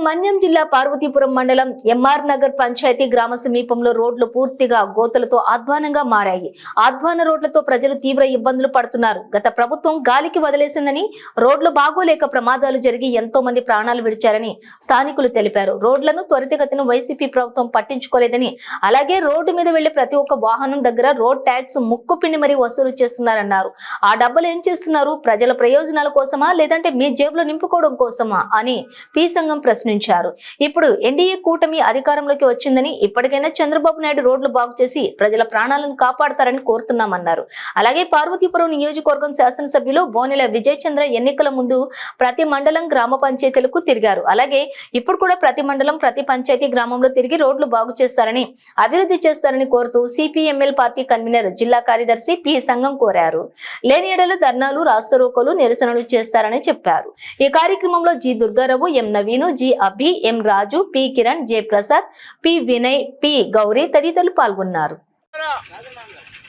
మన్యం జిల్లా పార్వతీపురం మండలం ఎంఆర్ నగర్ పంచాయతీ గ్రామ సమీపంలో రోడ్లు పూర్తిగా గోతులతో అధ్వానంగా మారాయి. అధ్వాన రోడ్లతో ప్రజలు తీవ్ర ఇబ్బందులు పడుతున్నారు. గత ప్రభుత్వం గాలికి వదిలేసిందని రోడ్లు బాగోలేక ప్రమాదాలు జరిగి ఎంతో మంది ప్రాణాలు విడిచారని స్థానికులు తెలిపారు. రోడ్లను త్వరితగతిన వైసీపీ ప్రభుత్వం పట్టించుకోలేదని, అలాగే రోడ్డు మీద వెళ్లే ప్రతి ఒక్క వాహనం దగ్గర రోడ్ ట్యాక్స్ ముక్కు పిండి మరీ వసూలు చేస్తున్నారన్నారు. ఆ డబ్బులు ఏం చేస్తున్నారు? ప్రజల ప్రయోజనాల కోసమా లేదంటే మీ జేబులో నింపుకోవడం కోసమా అని పి సంఘం ప్రశ్నించారు. ఇప్పుడు ఎన్డీఏ కూటమి అధికారంలోకి వచ్చిందని, ఇప్పటికైనా చంద్రబాబు నాయుడు రోడ్లు బాగు చేసి ప్రజల ప్రాణాలను కాపాడతారని కోరుతున్నామన్నారు. అలాగే పార్వతీపురం నియోజకవర్గం శాసనసభ్యులు బోనెల విజయ్ చంద్ర ఎన్నికల ముందు ప్రతి మండలం గ్రామ పంచాయతీలకు తిరిగారు. అలాగే ఇప్పుడు కూడా ప్రతి మండలం ప్రతి పంచాయతీ గ్రామంలో తిరిగి రోడ్లు బాగు చేస్తారని, అభివృద్ధి చేస్తారని కోరుతూ సిపిఎంఎల్ పార్టీ కన్వీనర్ జిల్లా కార్యదర్శి పి సంఘం కోరారు. లేని ఎడల ధర్నాలు, రాస్తారోకోలు, నిరసనలు చేస్తారని చెప్పారు. ఈ కార్యక్రమంలో G Durgarao, M Naveen, G Abhi, M Raju, P Kiran, J Prasad, P Vinay, P Gauri తదితరులు పాల్గొన్నారు.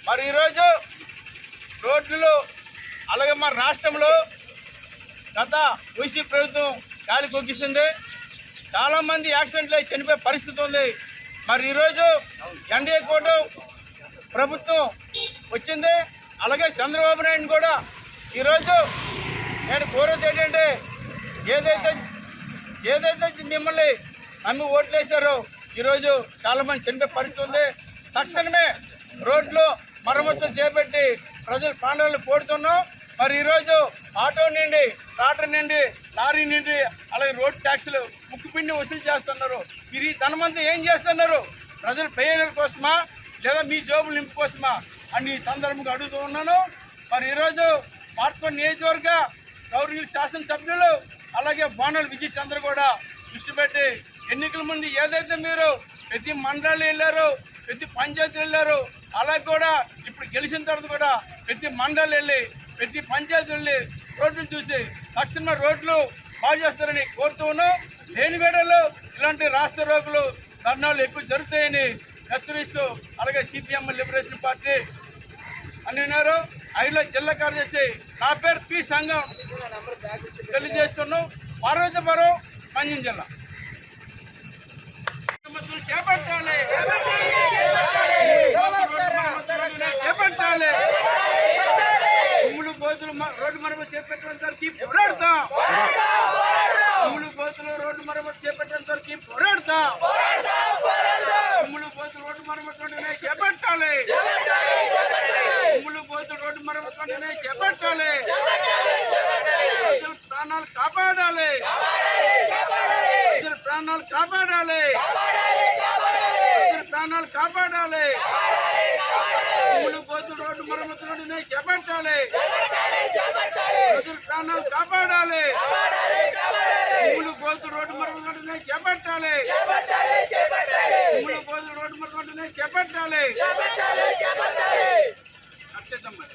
మరి ఈరోజు రోడ్లు అలాగే మన రాష్ట్రంలో గత వైసీపీ ప్రభుత్వం గాలి కొగ్గిస్తుంది. చాలామంది యాక్సిడెంట్లు చనిపోయే పరిస్థితి ఉంది. మరి ఈరోజు ఎన్డీఏ కూటమి ప్రభుత్వం వచ్చింది. అలాగే చంద్రబాబు నాయుడు కూడా ఈరోజు నేను కోరేది ఏంటంటే, ఏదైతే మిమ్మల్ని నమ్మి ఓట్లు వేశారో ఈరోజు చాలామంది చనిపోయే పరిస్థితి ఉంది. తక్షణమే రోడ్లు మరమ్మతులు చేపట్టి ప్రజల ప్రాణాలను పోడుతున్నాం. మరి ఈరోజు ఆటో నుండి, ట్రాక్టర్ నుండి, లారీ నుండి అలాగే రోడ్ ట్యాక్సులు ముక్కుపిండి వసూలు చేస్తున్నారు. మీరు ఈ ధనమంతా ఏం చేస్తున్నారు? ప్రజల ప్రయోజనాల కోసమా లేదా మీ జోబులు నింపు కోసమా అని ఈ సందర్భంగా అడుగుతూ ఉన్నాను. మరి ఈరోజు పార్వతీపురం నియోజకవర్గ గౌరవ శాసనసభ్యులు అలాగే బోనెల విజయ్ చంద్ర కూడా దృష్టి పెట్టి ఎన్నికల ముందు ఏదైతే మీరు ప్రతి మండలాలు వెళ్ళారో, ప్రతి పంచాయతీలు వెళ్ళారో, అలాగే కూడా ఇప్పుడు గెలిచిన తర్వాత కూడా ప్రతి మండలి వెళ్ళి ప్రతి పంచాయతీ వెళ్ళి రోడ్లు చూసి తక్షణమే రోడ్లు బాగు చేస్తారని కోరుతూ ఉన్నాం. లేని వేడలో ఇలాంటి రాష్ట్ర రోగులు ధర్నాలు ఎక్కువ జరుగుతాయని హెచ్చరిస్తూ అలాగే సిపిఎం లిబరేషన్ పార్టీ అన్నారు. ఐదులో జిల్లా కార్యదర్శి నా పేరు పి సంఘం తెలియజేస్తున్నాం. పార్వతీపురం మన్యం జిల్లా చేపట్టాలి, చేపట్టాలి. ఉమ్ములు బోతులు రోడ్డు మరమ్మతు చేపట్టేంత వరకు పోరాడతాం. ఉమ్ములు బోతులు రోడ్డు మరమ్మతు చేపట్టేంత వరకు పోరాడతాం. ఉమ్ములు బోతులు రోడ్డు మరమ్మతు చేపట్టాలి. ఉమ్ములు బోతులు రోడ్డు మరమ్మతు చేపట్టాలి. ప్రజల ప్రాణాలు కాపాడాలి. ప్రజల ప్రాణాలు కాపాడాలి. ప్రాణాలు కాపాడాలి. ఉమ్ములు బోతులు రోడ్డు మరమ్మతు చేపట్టాలి. ప్రజల ప్రాణాలు కాపాడాలి. ఉమ్ములు బోతులు రోడ్డు మరమ్మతు చేపట్టాలి. ఉమ్ములు బోతులు రోడ్డు మరమ్మతు చేపట్టాలి. అక్షతం మరి